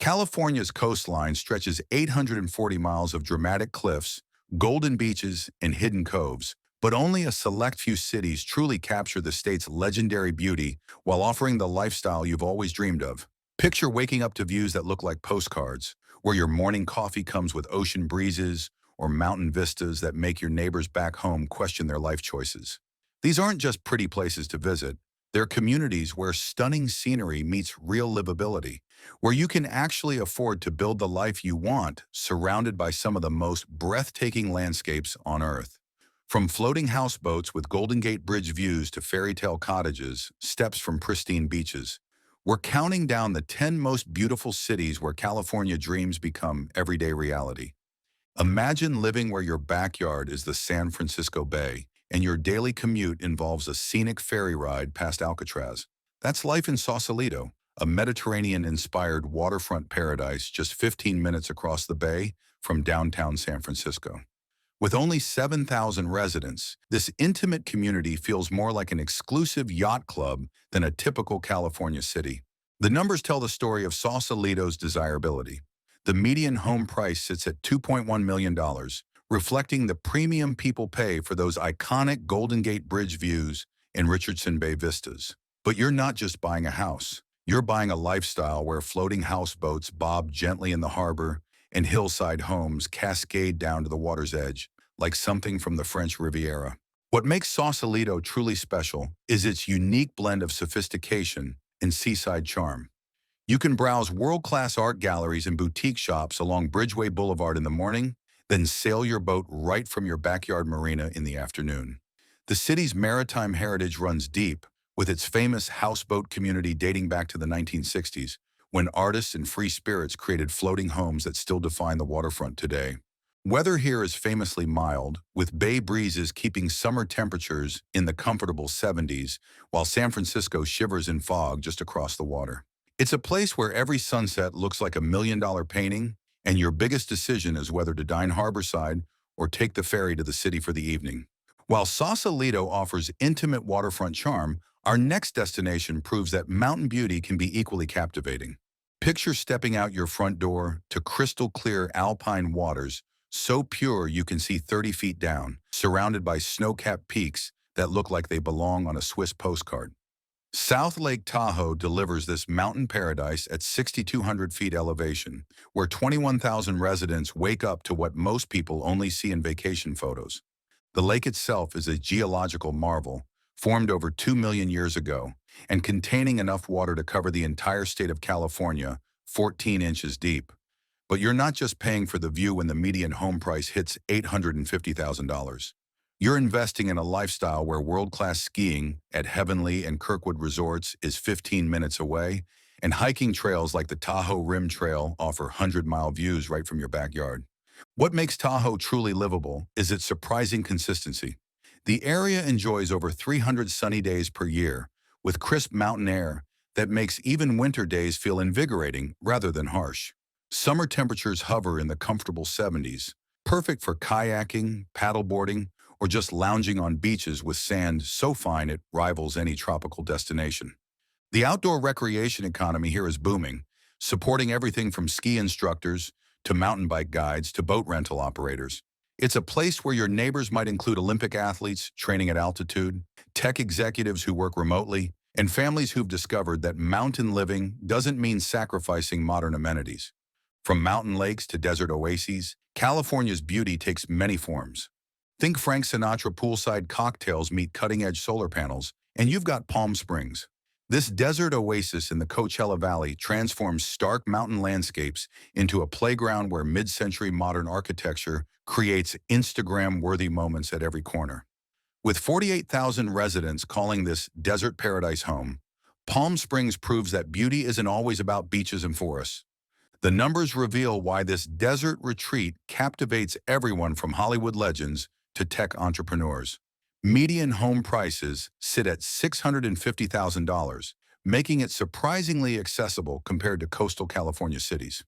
California's coastline stretches 840 miles of dramatic cliffs, golden beaches, and hidden coves, but only a select few cities truly capture the state's legendary beauty while offering the lifestyle you've always dreamed of. Picture waking up to views that look like postcards, where your morning coffee comes with ocean breezes or mountain vistas that make your neighbors back home question their life choices. These aren't just pretty places to visit, they're communities where stunning scenery meets real livability, where you can actually afford to build the life you want, surrounded by some of the most breathtaking landscapes on Earth. From floating houseboats with Golden Gate Bridge views to fairy tale cottages, steps from pristine beaches, we're counting down the 10 most beautiful cities where California dreams become everyday reality. Imagine living where your backyard is the San Francisco Bay, and your daily commute involves a scenic ferry ride past Alcatraz. That's life in Sausalito, a Mediterranean-inspired waterfront paradise just 15 minutes across the bay from downtown San Francisco. With only 7,000 residents, this intimate community feels more like an exclusive yacht club than a typical California city. The numbers tell the story of Sausalito's desirability. The median home price sits at $2.1 million, reflecting the premium people pay for those iconic Golden Gate Bridge views and Richardson Bay vistas. But you're not just buying a house. You're buying a lifestyle where floating houseboats bob gently in the harbor and hillside homes cascade down to the water's edge, like something from the French Riviera. What makes Sausalito truly special is its unique blend of sophistication and seaside charm. You can browse world-class art galleries and boutique shops along Bridgeway Boulevard in the morning, then sail your boat right from your backyard marina in the afternoon. The city's maritime heritage runs deep, with its famous houseboat community dating back to the 1960s, when artists and free spirits created floating homes that still define the waterfront today. Weather here is famously mild, with bay breezes keeping summer temperatures in the comfortable 70s, while San Francisco shivers in fog just across the water. It's a place where every sunset looks like $1 million painting, and your biggest decision is whether to dine harborside or take the ferry to the city for the evening. While Sausalito offers intimate waterfront charm, our next destination proves that mountain beauty can be equally captivating. Picture stepping out your front door to crystal-clear alpine waters, so pure you can see 30 feet down, surrounded by snow-capped peaks that look like they belong on a Swiss postcard. South Lake Tahoe delivers this mountain paradise at 6,200 feet elevation, where 21,000 residents wake up to what most people only see in vacation photos. The lake itself is a geological marvel, formed over 2 million years ago, and containing enough water to cover the entire state of California, 14 inches deep. But you're not just paying for the view when the median home price hits $850,000. You're investing in a lifestyle where world-class skiing at Heavenly and Kirkwood resorts is 15 minutes away, and hiking trails like the Tahoe Rim Trail offer 100-mile views right from your backyard. What makes Tahoe truly livable is its surprising consistency. The area enjoys over 300 sunny days per year, with crisp mountain air that makes even winter days feel invigorating rather than harsh. Summer temperatures hover in the comfortable 70s, perfect for kayaking, paddleboarding, or just lounging on beaches with sand so fine it rivals any tropical destination. The outdoor recreation economy here is booming, supporting everything from ski instructors to mountain bike guides to boat rental operators. It's a place where your neighbors might include Olympic athletes training at altitude, tech executives who work remotely, and families who've discovered that mountain living doesn't mean sacrificing modern amenities. From mountain lakes to desert oases, California's beauty takes many forms. Think Frank Sinatra poolside cocktails meet cutting-edge solar panels, and you've got Palm Springs. This desert oasis in the Coachella Valley transforms stark mountain landscapes into a playground where mid-century modern architecture creates Instagram-worthy moments at every corner. With 48,000 residents calling this desert paradise home, Palm Springs proves that beauty isn't always about beaches and forests. The numbers reveal why this desert retreat captivates everyone from Hollywood legends to tech entrepreneurs. Median home prices sit at $650,000, making it surprisingly accessible compared to coastal California cities.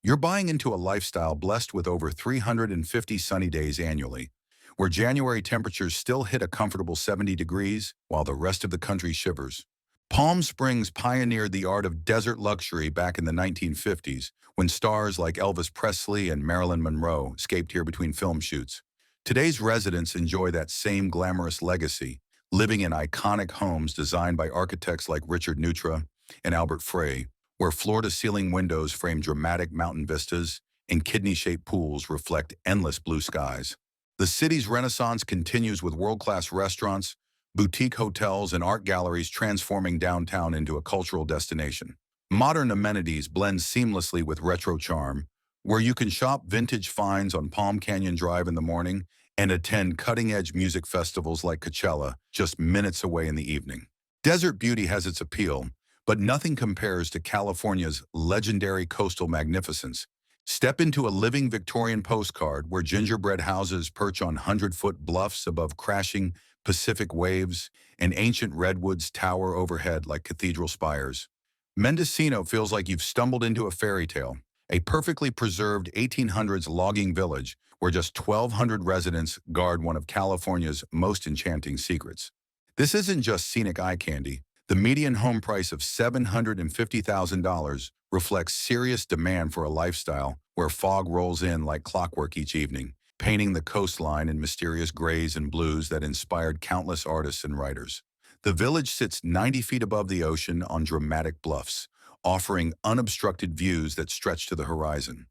You're buying into a lifestyle blessed with over 350 sunny days annually, where January temperatures still hit a comfortable 70 degrees while the rest of the country shivers. Palm Springs pioneered the art of desert luxury back in the 1950s, when stars like Elvis Presley and Marilyn Monroe escaped here between film shoots. Today's residents enjoy that same glamorous legacy, living in iconic homes designed by architects like Richard Neutra and Albert Frey, where floor-to-ceiling windows frame dramatic mountain vistas and kidney-shaped pools reflect endless blue skies. The city's renaissance continues with world-class restaurants, boutique hotels, and art galleries transforming downtown into a cultural destination. Modern amenities blend seamlessly with retro charm, where you can shop vintage finds on Palm Canyon Drive in the morning and attend cutting-edge music festivals like Coachella just minutes away in the evening. Desert beauty has its appeal, but nothing compares to California's legendary coastal magnificence. Step into a living Victorian postcard where gingerbread houses perch on 100-foot bluffs above crashing Pacific waves, and ancient redwoods tower overhead like cathedral spires. Mendocino feels like you've stumbled into a fairy tale, a perfectly preserved 1800s logging village where just 1,200 residents guard one of California's most enchanting secrets. This isn't just scenic eye candy. The median home price of $750,000 reflects serious demand for a lifestyle where fog rolls in like clockwork each evening, painting the coastline in mysterious grays and blues that inspired countless artists and writers. The village sits 90 feet above the ocean on dramatic bluffs, offering unobstructed views that stretch to the horizon.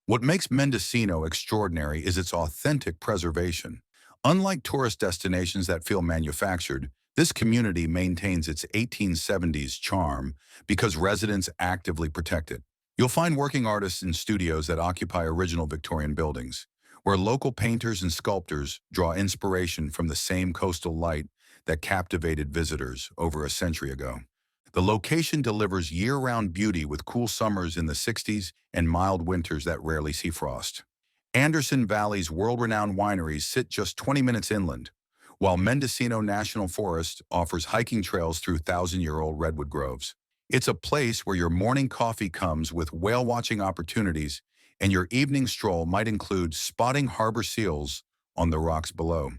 What makes Mendocino extraordinary is its authentic preservation. Unlike tourist destinations that feel manufactured, this community maintains its 1870s charm because residents actively protect it. You'll find working artists in studios that occupy original Victorian buildings, where local painters and sculptors draw inspiration from the same coastal light that captivated visitors over a century ago. The location delivers year-round beauty with cool summers in the 60s and mild winters that rarely see frost. Anderson Valley's world-renowned wineries sit just 20 minutes inland, while Mendocino National Forest offers hiking trails through thousand-year-old redwood groves. It's a place where your morning coffee comes with whale-watching opportunities, and your evening stroll might include spotting harbor seals on the rocks below.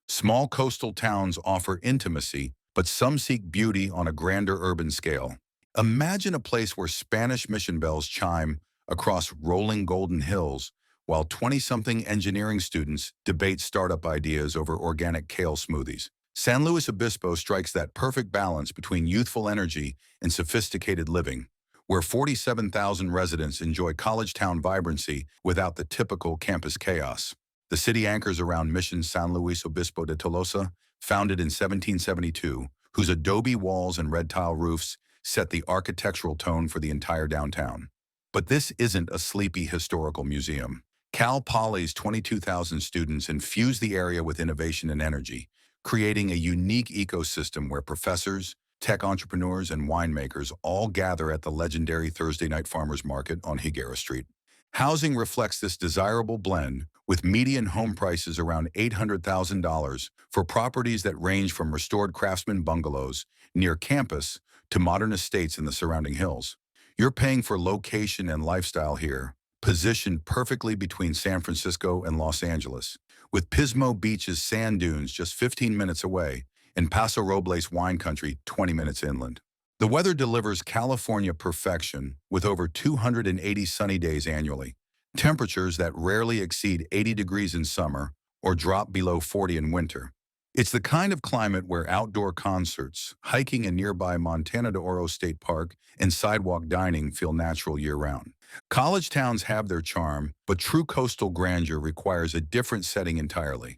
Small coastal towns offer intimacy, but some seek beauty on a grander urban scale. Imagine a place where Spanish mission bells chime across rolling golden hills, while 20-something engineering students debate startup ideas over organic kale smoothies. San Luis Obispo strikes that perfect balance between youthful energy and sophisticated living, where 47,000 residents enjoy college town vibrancy without the typical campus chaos. The city anchors around Mission San Luis Obispo de Tolosa, founded in 1772, whose adobe walls and red tile roofs set the architectural tone for the entire downtown. But this isn't a sleepy historical museum. Cal Poly's 22,000 students infuse the area with innovation and energy, creating a unique ecosystem where professors, tech entrepreneurs, and winemakers all gather at the legendary Thursday Night Farmers Market on Higuera Street. Housing reflects this desirable blend, with median home prices around $800,000 for properties that range from restored craftsman bungalows near campus to modern estates in the surrounding hills. You're paying for location and lifestyle here, positioned perfectly between San Francisco and Los Angeles, with Pismo Beach's sand dunes just 15 minutes away and Paso Robles wine country 20 minutes inland. The weather delivers California perfection with over 280 sunny days annually, temperatures that rarely exceed 80 degrees in summer or drop below 40 in winter. It's the kind of climate where outdoor concerts, hiking in nearby Montana de Oro State Park, and sidewalk dining feel natural year-round. College towns have their charm, but true coastal grandeur requires a different setting entirely.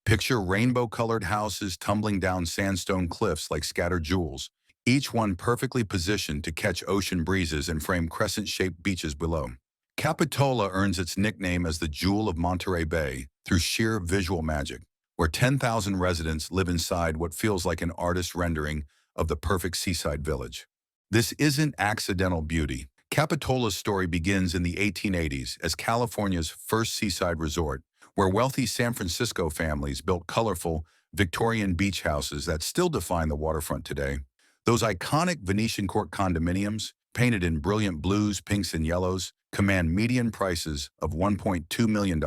Picture rainbow-colored houses tumbling down sandstone cliffs like scattered jewels, each one perfectly positioned to catch ocean breezes and frame crescent-shaped beaches below. Capitola earns its nickname as the Jewel of Monterey Bay through sheer visual magic, where 10,000 residents live inside what feels like an artist's rendering of the perfect seaside village. This isn't accidental beauty. Capitola's story begins in the 1880s as California's first seaside resort, where wealthy San Francisco families built colorful Victorian beach houses that still define the waterfront today. Those iconic Venetian court condominiums, painted in brilliant blues, pinks, and yellows, command median prices of $1.2 million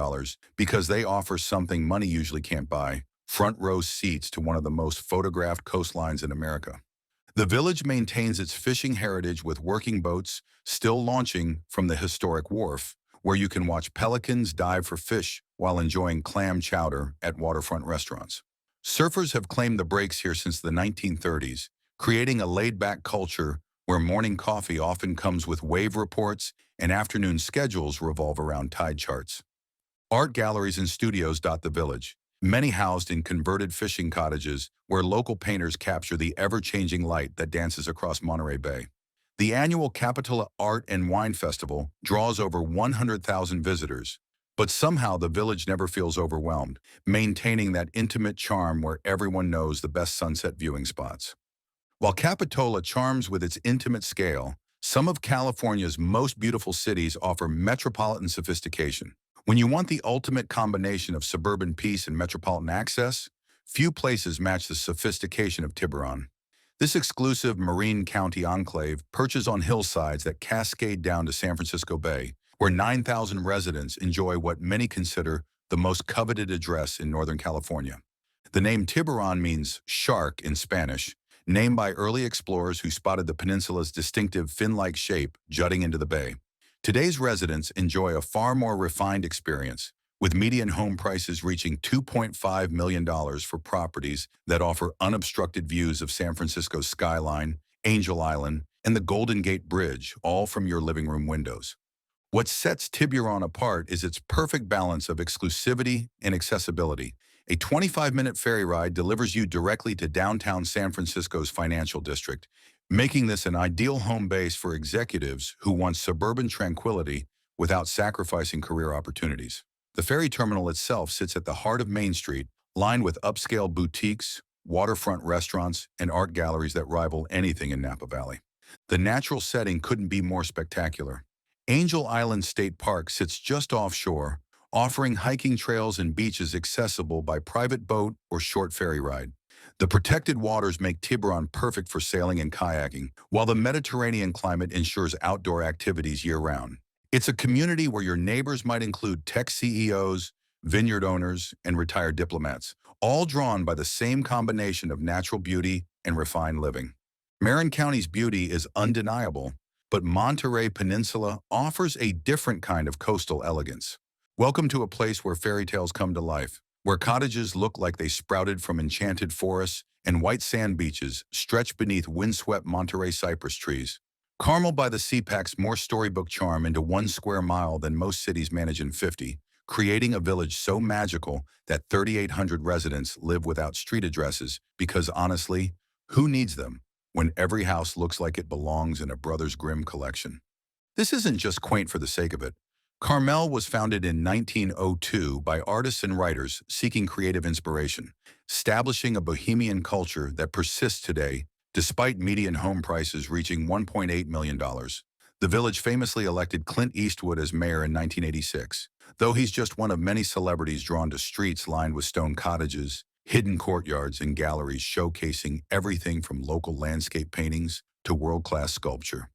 because they offer something money usually can't buy: front row seats to one of the most photographed coastlines in America. The village maintains its fishing heritage with working boats still launching from the historic wharf, where you can watch pelicans dive for fish while enjoying clam chowder at waterfront restaurants. Surfers have claimed the breaks here since the 1930s, creating a laid-back culture where morning coffee often comes with wave reports and afternoon schedules revolve around tide charts. Art galleries and studios dot the village, many housed in converted fishing cottages where local painters capture the ever-changing light that dances across Monterey Bay. The annual Capitola Art and Wine Festival draws over 100,000 visitors, but somehow the village never feels overwhelmed, maintaining that intimate charm where everyone knows the best sunset viewing spots. While Capitola charms with its intimate scale, some of California's most beautiful cities offer metropolitan sophistication. When you want the ultimate combination of suburban peace and metropolitan access, few places match the sophistication of Tiburon. This exclusive Marine County enclave perches on hillsides that cascade down to San Francisco Bay, where 9,000 residents enjoy what many consider the most coveted address in Northern California. The name Tiburon means shark in Spanish, named by early explorers who spotted the peninsula's distinctive fin-like shape jutting into the bay. Today's residents enjoy a far more refined experience, with median home prices reaching $2.5 million for properties that offer unobstructed views of San Francisco's skyline, Angel Island, and the Golden Gate Bridge, all from your living room windows. What sets Tiburon apart is its perfect balance of exclusivity and accessibility. A 25-minute ferry ride delivers you directly to downtown San Francisco's financial district, making this an ideal home base for executives who want suburban tranquility without sacrificing career opportunities. The ferry terminal itself sits at the heart of Main Street, lined with upscale boutiques, waterfront restaurants, and art galleries that rival anything in Napa Valley. The natural setting couldn't be more spectacular. Angel Island State Park sits just offshore, offering hiking trails and beaches accessible by private boat or short ferry ride. The protected waters make Tiburon perfect for sailing and kayaking, while the Mediterranean climate ensures outdoor activities year-round. It's a community where your neighbors might include tech CEOs, vineyard owners, and retired diplomats, all drawn by the same combination of natural beauty and refined living. Marin County's beauty is undeniable, but Monterey Peninsula offers a different kind of coastal elegance. Welcome to a place where fairy tales come to life, where cottages look like they sprouted from enchanted forests and white sand beaches stretch beneath windswept Monterey cypress trees. Carmel-by-the-Sea packs more storybook charm into 1 square mile than most cities manage in 50, creating a village so magical that 3,800 residents live without street addresses because honestly, who needs them when every house looks like it belongs in a Brothers Grimm collection? This isn't just quaint for the sake of it. Carmel was founded in 1902 by artists and writers seeking creative inspiration, establishing a bohemian culture that persists today despite median home prices reaching $1.8 million. The village famously elected Clint Eastwood as mayor in 1986, though he's just one of many celebrities drawn to streets lined with stone cottages, hidden courtyards, and galleries showcasing everything from local landscape paintings to world-class sculpture.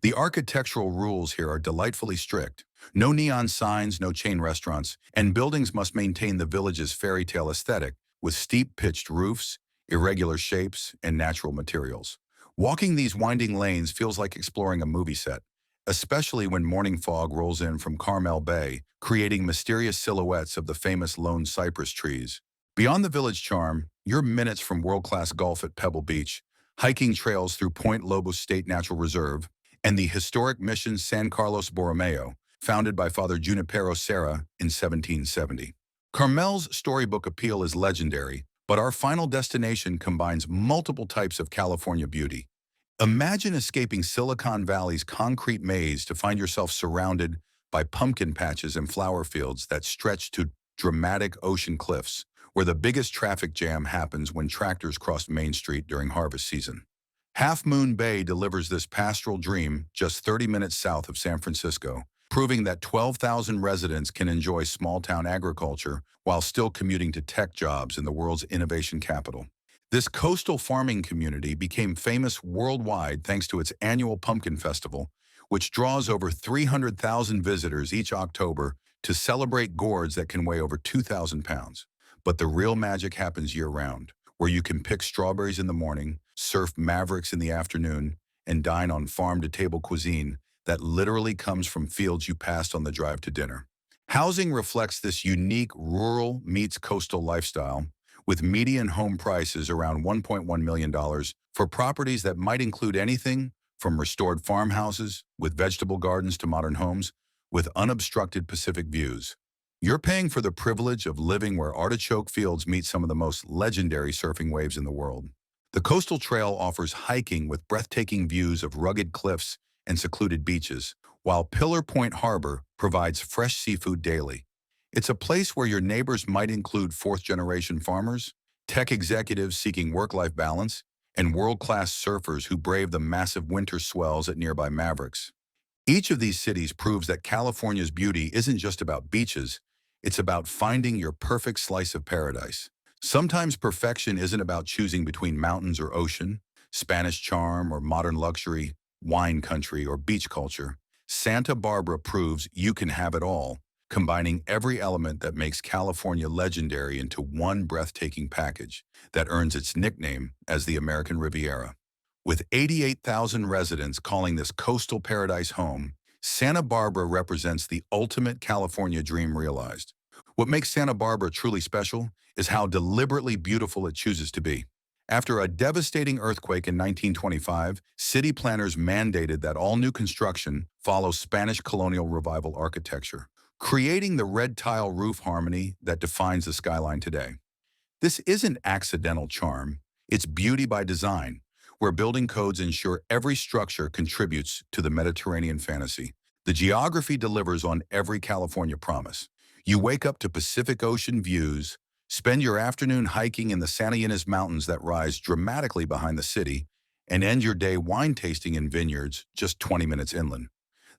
The architectural rules here are delightfully strict. No neon signs, no chain restaurants, and buildings must maintain the village's fairy tale aesthetic with steep pitched roofs, irregular shapes, and natural materials. Walking these winding lanes feels like exploring a movie set, especially when morning fog rolls in from Carmel Bay, creating mysterious silhouettes of the famous lone cypress trees. Beyond the village charm, you're minutes from world-class golf at Pebble Beach, hiking trails through Point Lobos State Natural Reserve, and the historic Mission San Carlos Borromeo, founded by Father Junipero Serra in 1770. Carmel's storybook appeal is legendary, but our final destination combines multiple types of California beauty. Imagine escaping Silicon Valley's concrete maze to find yourself surrounded by pumpkin patches and flower fields that stretch to dramatic ocean cliffs, where the biggest traffic jam happens when tractors cross Main Street during harvest season. Half Moon Bay delivers this pastoral dream just 30 minutes south of San Francisco, proving that 12,000 residents can enjoy small-town agriculture while still commuting to tech jobs in the world's innovation capital. This coastal farming community became famous worldwide thanks to its annual Pumpkin Festival, which draws over 300,000 visitors each October to celebrate gourds that can weigh over 2,000 pounds. But the real magic happens year-round. where you can pick strawberries in the morning, surf mavericks in the afternoon, and dine on farm-to-table cuisine that literally comes from fields you passed on the drive to dinner. Housing reflects this unique rural meets coastal lifestyle, with median home prices around $1.1 million for properties that might include anything from restored farmhouses with vegetable gardens to modern homes with unobstructed Pacific views. You're paying for the privilege of living where artichoke fields meet some of the most legendary surfing waves in the world. The coastal trail offers hiking with breathtaking views of rugged cliffs and secluded beaches, while Pillar Point Harbor provides fresh seafood daily. It's a place where your neighbors might include fourth-generation farmers, tech executives seeking work-life balance, and world-class surfers who brave the massive winter swells at nearby Mavericks. Each of these cities proves that California's beauty isn't just about beaches, it's about finding your perfect slice of paradise. Sometimes perfection isn't about choosing between mountains or ocean, Spanish charm or modern luxury, wine country or beach culture. Santa Barbara proves you can have it all, combining every element that makes California legendary into one breathtaking package that earns its nickname as the American Riviera. With 88,000 residents calling this coastal paradise home, Santa Barbara represents the ultimate California dream realized. What makes Santa Barbara truly special is how deliberately beautiful it chooses to be. After a devastating earthquake in 1925, city planners mandated that all new construction follow Spanish colonial revival architecture, creating the red tile roof harmony that defines the skyline today. This isn't accidental charm, it's beauty by design, where building codes ensure every structure contributes to the Mediterranean fantasy. The geography delivers on every California promise. You wake up to Pacific Ocean views, spend your afternoon hiking in the Santa Ynez Mountains that rise dramatically behind the city, and end your day wine tasting in vineyards just 20 minutes inland.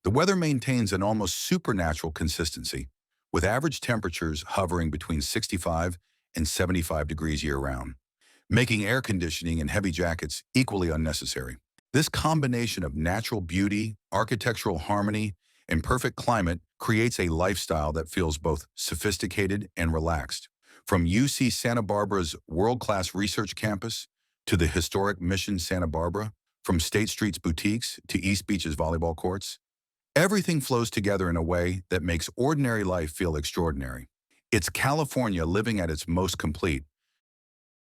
The weather maintains an almost supernatural consistency, with average temperatures hovering between 65 and 75 degrees year-round, making air conditioning and heavy jackets equally unnecessary. This combination of natural beauty, architectural harmony, and perfect climate creates a lifestyle that feels both sophisticated and relaxed. From UC Santa Barbara's world-class research campus to the historic Mission Santa Barbara, from State Street's boutiques to East Beach's volleyball courts, everything flows together in a way that makes ordinary life feel extraordinary. It's California living at its most complete,